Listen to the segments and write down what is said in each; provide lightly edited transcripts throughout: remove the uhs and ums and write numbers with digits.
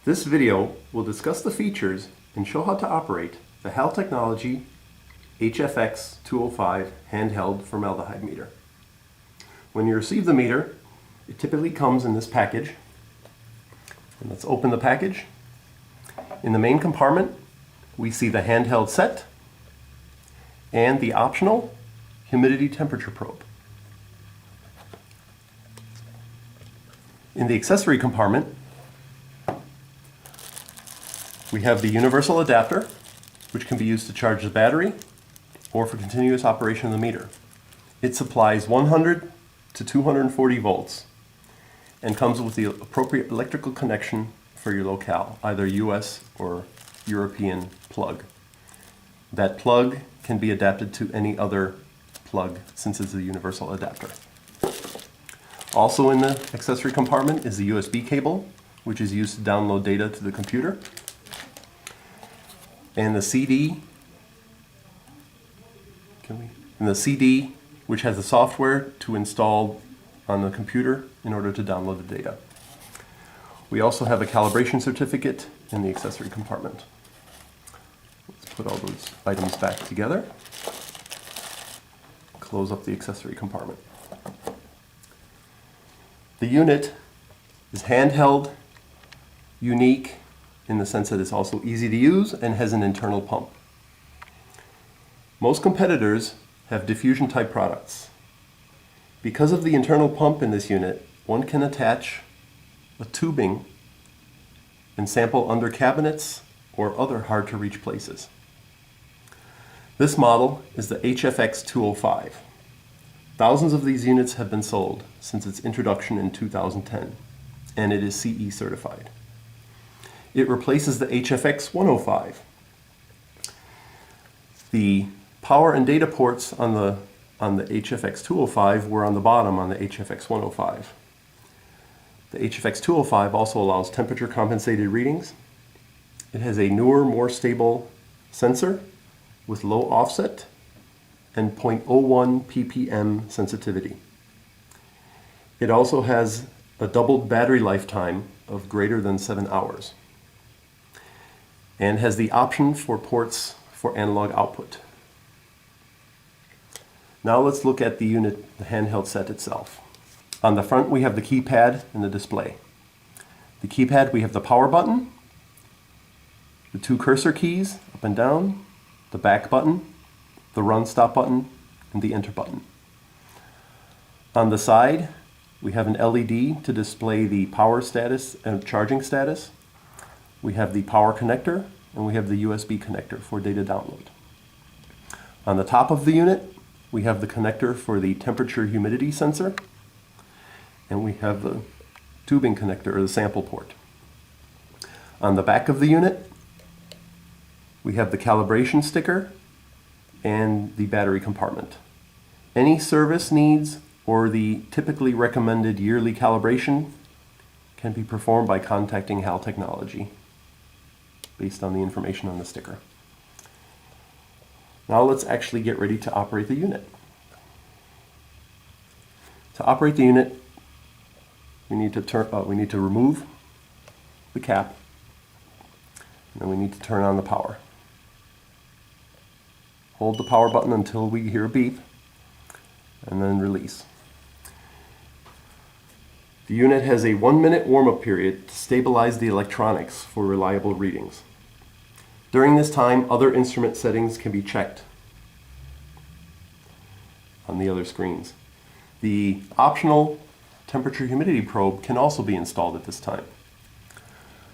This video will discuss the features and show how to operate the HAL Technology HFX205 handheld formaldehyde meter. When you receive the meter, it typically comes in this package. And let's open the package. In the main compartment, we see the handheld set and the optional humidity temperature probe. In the accessory compartment, we have the universal adapter, which can be used to charge the battery or for continuous operation of the meter. It supplies 100 to 240 volts and comes with the appropriate electrical connection for your locale, either US or European plug. That plug can be adapted to any other plug since it's a universal adapter. Also in the accessory compartment is the USB cable, which is used to download data to the computer. And the CD, which has the software to install on the computer in order to download the data. We also have a calibration certificate in the accessory compartment. Let's put all those items back together. Close up the accessory compartment. The unit is handheld, unique in the sense that it's also easy to use and has an internal pump. Most competitors have diffusion type products. Because of the internal pump in this unit, one can attach a tubing and sample under cabinets or other hard to reach places. This model is the HFX205. Thousands of these units have been sold since its introduction in 2010, and it is CE certified. It replaces the HFX105. The power and data ports on the HFX205 were on the bottom on the HFX105. The HFX205 also allows temperature compensated readings. It has a newer, more stable sensor with low offset and 0.01 ppm sensitivity. It also has a doubled battery lifetime of greater than 7 hours and has the option for ports for analog output. Now let's look at the unit, the handheld set itself. On the front we have the keypad and the display. The keypad, we have the power button, the two cursor keys up and down, the back button, the run stop button, and the enter button. On the side we have an LED to display the power status and charging status. We have the power connector and we have the USB connector for data download. On the top of the unit we have the connector for the temperature humidity sensor, and we have the tubing connector or the sample port. On the back of the unit we have the calibration sticker and the battery compartment. Any service needs or the typically recommended yearly calibration can be performed by contacting HAL Technology based on the information on the sticker. Now let's actually get ready to operate the unit. To operate the unit, we need to remove the cap, and then we need to turn on the power. Hold the power button until we hear a beep, and then release. The unit has a 1-minute warm-up period to stabilize the electronics for reliable readings. During this time, other instrument settings can be checked on the other screens. The optional temperature humidity probe can also be installed at this time.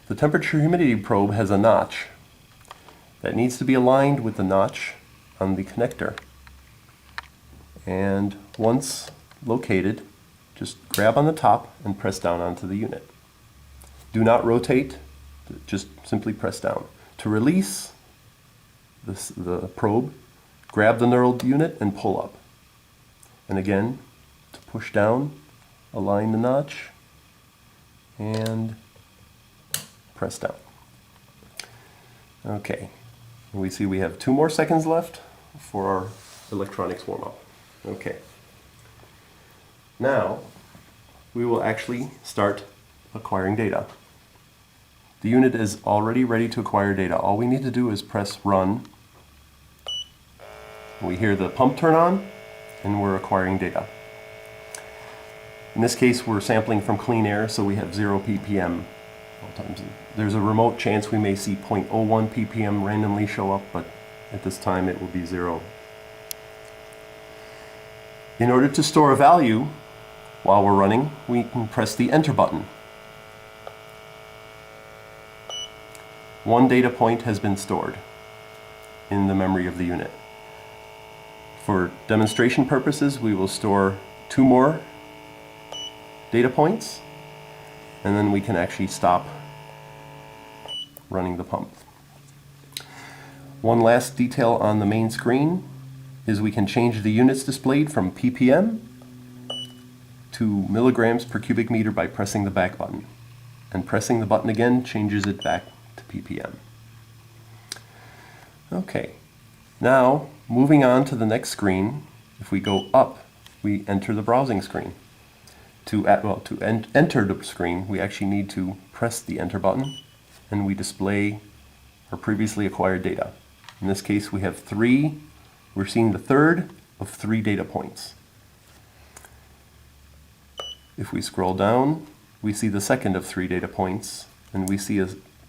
The temperature humidity probe has a notch that needs to be aligned with the notch on the connector. And once located, just grab on the top and press down onto the unit. Do not rotate, just simply press down. To release the probe, grab the knurled unit and pull up. And again, to push down, align the notch and press down. Okay, and we see we have 2 more seconds left for our electronics warm-up. Okay. Now we will actually start acquiring data. The unit is already ready to acquire data. All we need to do is press run. We hear the pump turn on, and we're acquiring data. In this case, we're sampling from clean air, so we have 0 ppm. There's a remote chance we may see 0.01 ppm randomly show up, but at this time it will be 0. In order to store a value while we're running, we can press the enter button. One data point has been stored in the memory of the unit. For demonstration purposes, we will store 2 more data points, and then we can actually stop running the pump. One last detail on the main screen is we can change the units displayed from ppm to milligrams per cubic meter by pressing the back button. And pressing the button again changes it back to ppm. Okay, now moving on to the next screen, if we go up, we enter the browsing screen. To enter the screen, we actually need to press the enter button, and we display our previously acquired data. In this case, we have 3. We're seeing the third of 3 data points. If we scroll down, we see the second of 3 data points, and we see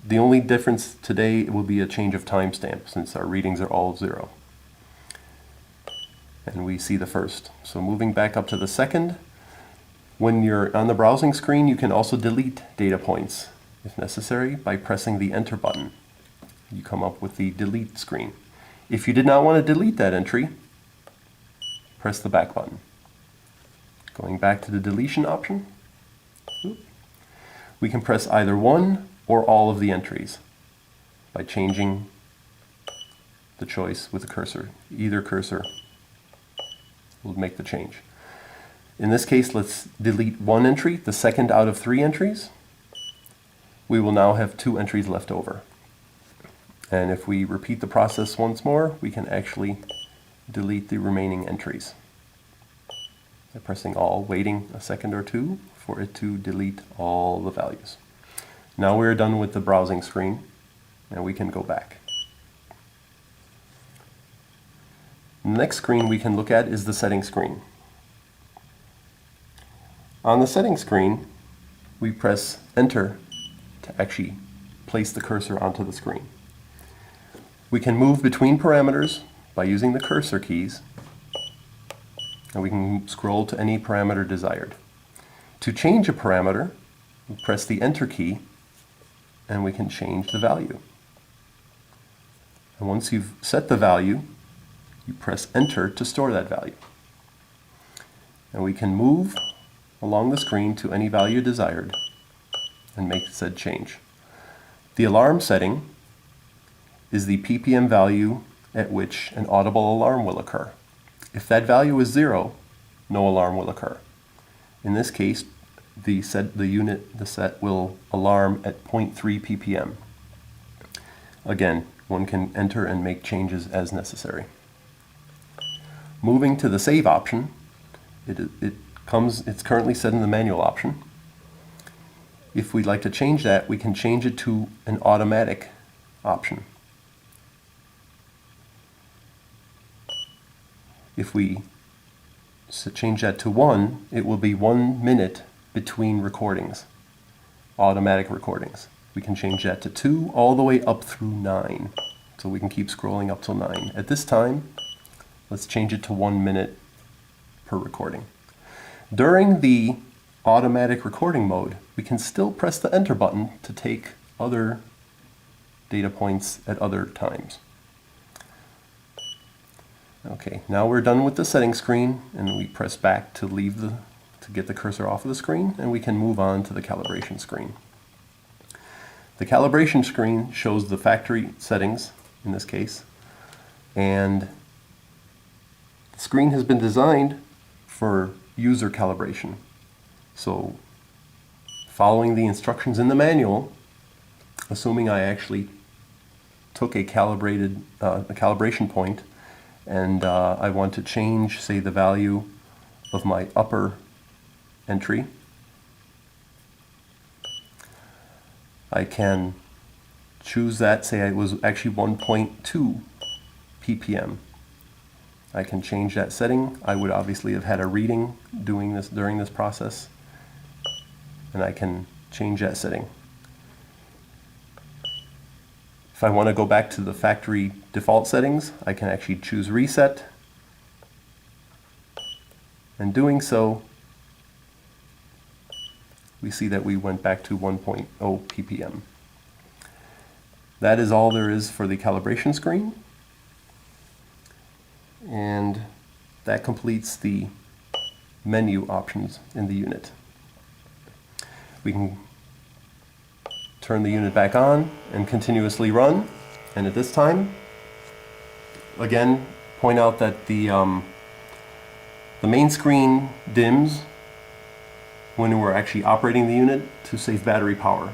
the only difference today will be a change of timestamp, since our readings are all 0. And we see the first. So moving back up to the second, when you're on the browsing screen, you can also delete data points, if necessary, by pressing the enter button. You come up with the delete screen. If you did not want to delete that entry, press the back button. Going back to the deletion option, we can press either one or all of the entries by changing the choice with the cursor. Either cursor will make the change. In this case, let's delete 1 entry, the second out of 3 entries. We will now have 2 entries left over. And if we repeat the process once more, we can actually delete the remaining entries. By pressing all, waiting a second or 2 for it to delete all the values. Now we're done with the browsing screen, and we can go back. The next screen we can look at is the settings screen. On the settings screen, we press enter to actually place the cursor onto the screen. We can move between parameters by using the cursor keys, and we can scroll to any parameter desired. To change a parameter, we press the enter key, and we can change the value. And once you've set the value, you press enter to store that value. And we can move along the screen to any value desired and make said change. The alarm setting is the ppm value at which an audible alarm will occur. If that value is 0, no alarm will occur. In this case, the set will alarm at 0.3 ppm. Again, one can enter and make changes as necessary. Moving to the save option, it's currently set in the manual option. If we'd like to change that, we can change it to an automatic option. If we change that to 1, it will be 1 minute between recordings, automatic recordings. We can change that to 2 all the way up through 9. So we can keep scrolling up till 9. At this time, let's change it to 1 minute per recording. During the automatic recording mode, we can still press the enter button to take other data points at other times. Okay, now we're done with the settings screen, and we press back to get the cursor off of the screen, and we can move on to the calibration screen. The calibration screen shows the factory settings in this case, and the screen has been designed for user calibration. So following the instructions in the manual, assuming I actually took a calibration point and I want to change, say, the value of my upper entry, I can choose that, say it was actually 1.2 ppm. I can change that setting. I would obviously have had a reading doing this during this process, and I can change that setting. If I want to go back to the factory default settings, I can actually choose reset, and doing so, we see that we went back to 1.0 ppm. That is all there is for the calibration screen, and that completes the menu options in the unit. We can turn the unit back on and continuously run, and at this time, again, point out that the main screen dims when we're actually operating the unit to save battery power,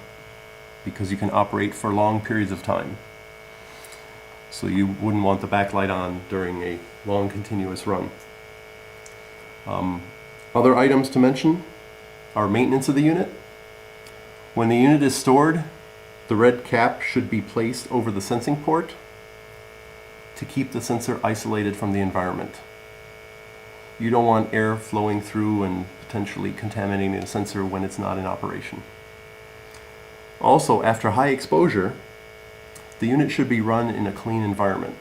because you can operate for long periods of time. So you wouldn't want the backlight on during a long continuous run. Other items to mention are maintenance of the unit. When the unit is stored, the red cap should be placed over the sensing port to keep the sensor isolated from the environment. You don't want air flowing through and potentially contaminating the sensor when it's not in operation. Also, after high exposure, the unit should be run in a clean environment,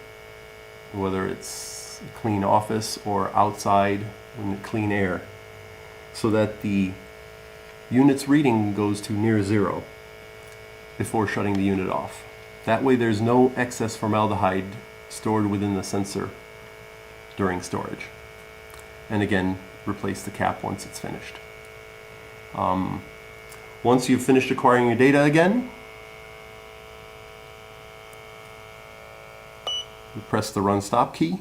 whether it's a clean office or outside in clean air, so that the unit's reading goes to near zero before shutting the unit off. That way there's no excess formaldehyde stored within the sensor during storage. And again, replace the cap once it's finished. Once you've finished acquiring your data again, we press the run stop key,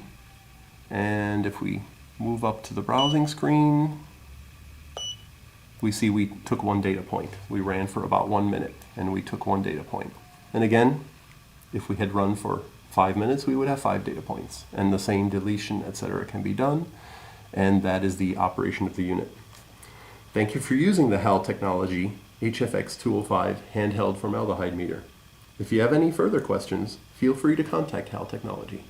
and if we move up to the browsing screen, we see we took one data point. We ran for about 1 minute and we took one data point. And again, if we had run for 5 minutes, we would have 5 data points, and the same deletion, etc. can be done, and that is the operation of the unit. Thank you for using the HAL technology HFX205 handheld formaldehyde meter. If you have any further questions, feel free to contact HAL Technology.